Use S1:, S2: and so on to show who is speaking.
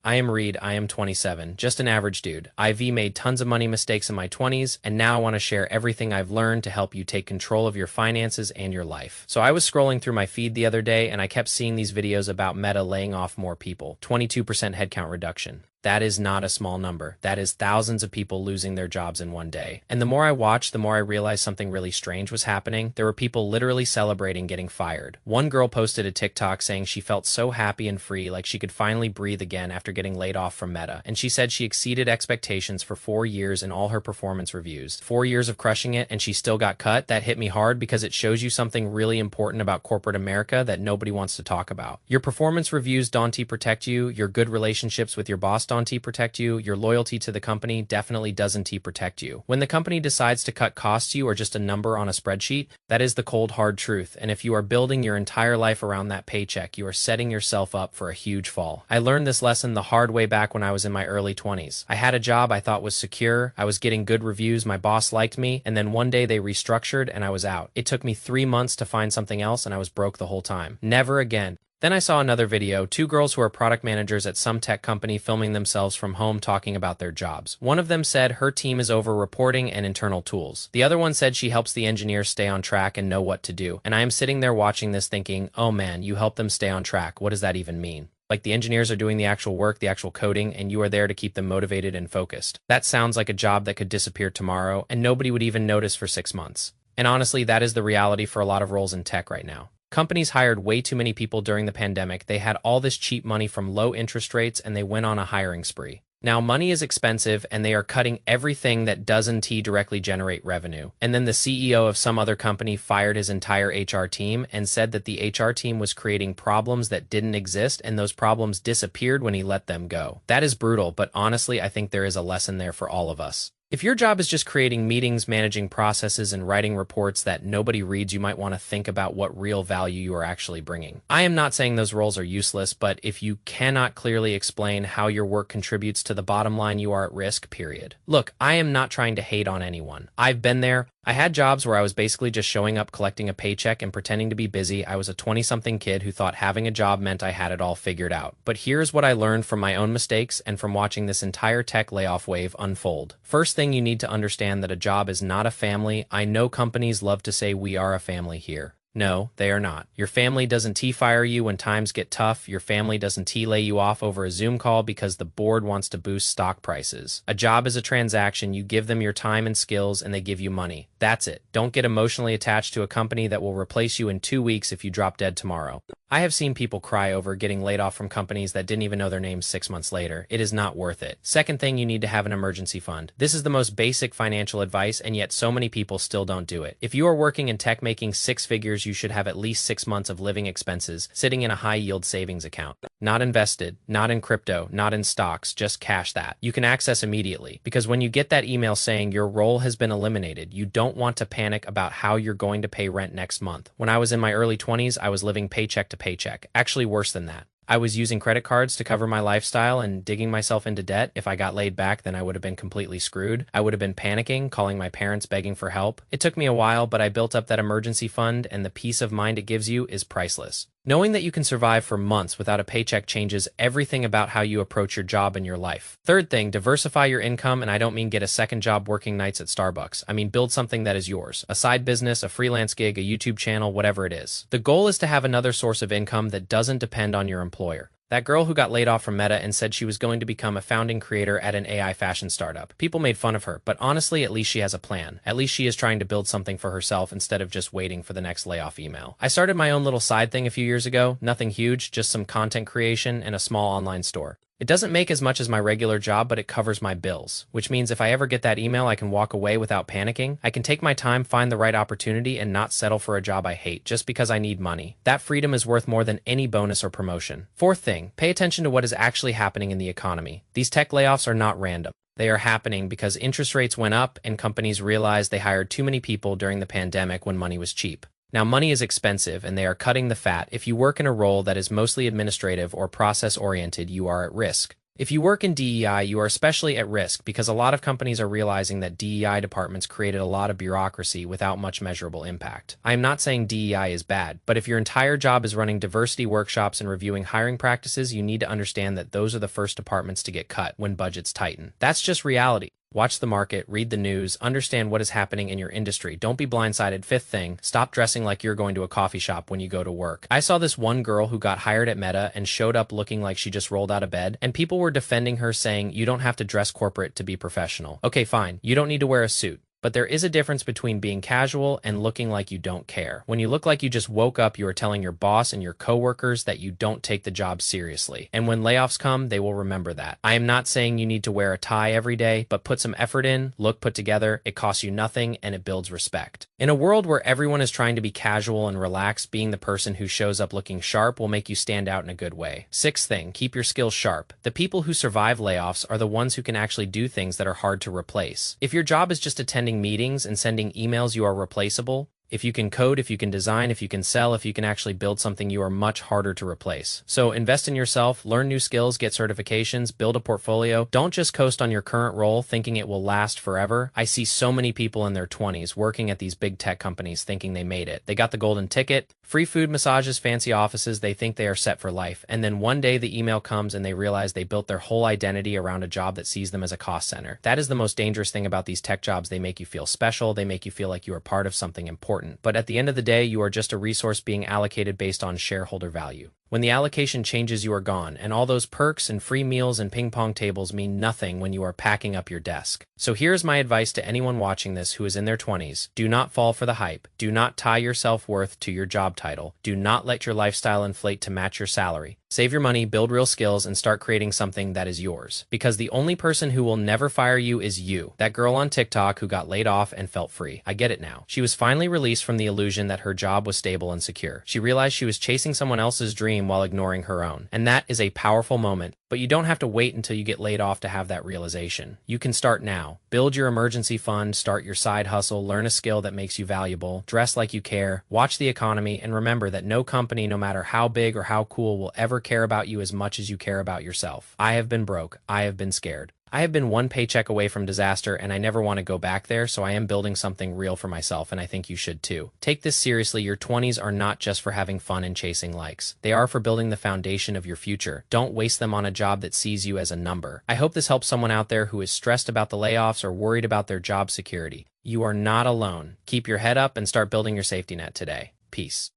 S1: I am Reed, I am 27, just an average dude. I've made tons of money mistakes in my 20s, and now I want to share everything I've learned to help you take control of your finances and your life. So I was scrolling through my feed the other day, and I kept seeing these videos about Meta laying off more people, 22% headcount reduction. That is not a small number. That is thousands of people losing their jobs in one day. And the more I watched, the more I realized something really strange was happening. There were people literally celebrating getting fired. One girl posted a TikTok saying she felt so happy and free, like she could finally breathe again after getting laid off from Meta. And she said she exceeded expectations for 4 years in all her performance reviews. 4 years of crushing it, and she still got cut. That hit me hard because it shows you something really important about corporate America that nobody wants to talk about. Your performance reviews don't protect you. Your good relationships with your boss don't protect you. Your loyalty to the company definitely doesn't protect you. When the company decides to cut costs, you are just a number on a spreadsheet. That is the cold hard truth. And if you are building your entire life around that paycheck, you are setting yourself up for a huge fall. I learned this lesson the hard way back when I was in my early 20s. I had a job I thought was secure. I was getting good reviews. My boss liked me. And then one day they restructured and I was out. It took me 3 months to find something else and I was broke the whole time. Never again. Then I saw another video, 2 girls who are product managers at some tech company filming themselves from home talking about their jobs. One of them said her team is over reporting and internal tools. The other one said she helps the engineers stay on track and know what to do. And I am sitting there watching this thinking, oh man, you help them stay on track. What does that even mean? Like the engineers are doing the actual work, the actual coding, and you are there to keep them motivated and focused. That sounds like a job that could disappear tomorrow and nobody would even notice for 6 months. And honestly, that is the reality for a lot of roles in tech right now. Companies hired way too many people during the pandemic. They had all this cheap money from low interest rates and they went on a hiring spree. Now money is expensive and they are cutting everything that doesn't directly generate revenue. And then the CEO of some other company fired his entire HR team and said that the HR team was creating problems that didn't exist and those problems disappeared when he let them go. That is brutal, but honestly, I think there is a lesson there for all of us. If your job is just creating meetings, managing processes, and writing reports that nobody reads, you might want to think about what real value you are actually bringing. I am not saying those roles are useless, but if you cannot clearly explain how your work contributes to the bottom line, you are at risk, period. Look, I am not trying to hate on anyone. I've been there. I had jobs where I was basically just showing up, collecting a paycheck, and pretending to be busy. I was a 20-something kid who thought having a job meant I had it all figured out. But here's what I learned from my own mistakes and from watching this entire tech layoff wave unfold. First thing, you need to understand that a job is not a family. I know companies love to say we are a family here. No, they are not. Your family doesn't fire you when times get tough. Your family doesn't lay you off over a Zoom call because the board wants to boost stock prices. A job is a transaction. You give them your time and skills and they give you money. That's it. Don't get emotionally attached to a company that will replace you in 2 weeks if you drop dead tomorrow. I have seen people cry over getting laid off from companies that didn't even know their names 6 months later. It is not worth it. Second thing, you need to have an emergency fund. This is the most basic financial advice, and yet so many people still don't do it. If you are working in tech making 6 figures, you should have at least 6 months of living expenses sitting in a high-yield savings account. Not invested, not in crypto, not in stocks, just cash that you can access immediately. Because when you get that email saying your role has been eliminated, you don't want to panic about how you're going to pay rent next month. When I was in my early 20s, I was living paycheck to paycheck. Actually worse than that. I was using credit cards to cover my lifestyle and digging myself into debt. If I got laid back, then I would have been completely screwed. I would have been panicking, calling my parents, begging for help. It took me a while, but I built up that emergency fund, and the peace of mind it gives you is priceless. Knowing that you can survive for months without a paycheck changes everything about how you approach your job and your life. Third thing, diversify your income, and I don't mean get a second job working nights at Starbucks. I mean build something that is yours. A side business, a freelance gig, a YouTube channel, whatever it is. The goal is to have another source of income that doesn't depend on your employer. That girl who got laid off from Meta and said she was going to become a founding creator at an AI fashion startup. People made fun of her, but honestly, at least she has a plan. At least she is trying to build something for herself instead of just waiting for the next layoff email. I started my own little side thing a few years ago. Nothing huge, just some content creation and a small online store. It doesn't make as much as my regular job, but it covers my bills, which means if I ever get that email, I can walk away without panicking. I can take my time, find the right opportunity, and not settle for a job I hate just because I need money. That freedom is worth more than any bonus or promotion. Fourth thing, pay attention to what is actually happening in the economy. These tech layoffs are not random. They are happening because interest rates went up and companies realized they hired too many people during the pandemic when money was cheap. Now, money is expensive and they are cutting the fat. If you work in a role that is mostly administrative or process-oriented, you are at risk. If you work in DEI, you are especially at risk because a lot of companies are realizing that DEI departments created a lot of bureaucracy without much measurable impact. I am not saying DEI is bad, but if your entire job is running diversity workshops and reviewing hiring practices, you need to understand that those are the first departments to get cut when budgets tighten. That's just reality. Watch the market, read the news, understand what is happening in your industry. Don't be blindsided. Fifth thing, stop dressing like you're going to a coffee shop when you go to work. I saw this one girl who got hired at Meta and showed up looking like she just rolled out of bed, and people were defending her saying, you don't have to dress corporate to be professional. Okay, fine. You don't need to wear a suit. But there is a difference between being casual and looking like you don't care. When you look like you just woke up, you are telling your boss and your coworkers that you don't take the job seriously. And when layoffs come, they will remember that. I am not saying you need to wear a tie every day, but put some effort in, look put together, it costs you nothing, and it builds respect. In a world where everyone is trying to be casual and relaxed, being the person who shows up looking sharp will make you stand out in a good way. Sixth thing, keep your skills sharp. The people who survive layoffs are the ones who can actually do things that are hard to replace. If your job is just attending meetings and sending emails, you are replaceable. If you can code, if you can design, if you can sell, if you can actually build something, you are much harder to replace. So invest in yourself, learn new skills, get certifications, build a portfolio. Don't just coast on your current role thinking it will last forever. I see so many people in their 20s working at these big tech companies thinking they made it. They got the golden ticket, free food, massages, fancy offices. They think they are set for life. And then one day the email comes and they realize they built their whole identity around a job that sees them as a cost center. That is the most dangerous thing about these tech jobs. They make you feel special. They make you feel like you are part of something important. But at the end of the day, you are just a resource being allocated based on shareholder value. When the allocation changes, you are gone, and all those perks and free meals and ping pong tables mean nothing when you are packing up your desk. So here's my advice to anyone watching this who is in their 20s. Do not fall for the hype. Do not tie your self-worth to your job title. Do not let your lifestyle inflate to match your salary. Save your money, build real skills, and start creating something that is yours. Because the only person who will never fire you is you. That girl on TikTok who got laid off and felt free. I get it now. She was finally released from the illusion that her job was stable and secure. She realized she was chasing someone else's dream while ignoring her own. And that is a powerful moment. But you don't have to wait until you get laid off to have that realization. You can start now. Build your emergency fund, start your side hustle, learn a skill that makes you valuable, dress like you care, watch the economy, and remember that no company, no matter how big or how cool, will ever care about you as much as you care about yourself. I have been broke. I have been scared. I have been one paycheck away from disaster, and I never want to go back there, so I am building something real for myself, and I think you should too. Take this seriously. Your 20s are not just for having fun and chasing likes. They are for building the foundation of your future. Don't waste them on a job that sees you as a number. I hope this helps someone out there who is stressed about the layoffs or worried about their job security. You are not alone. Keep your head up and start building your safety net today. Peace.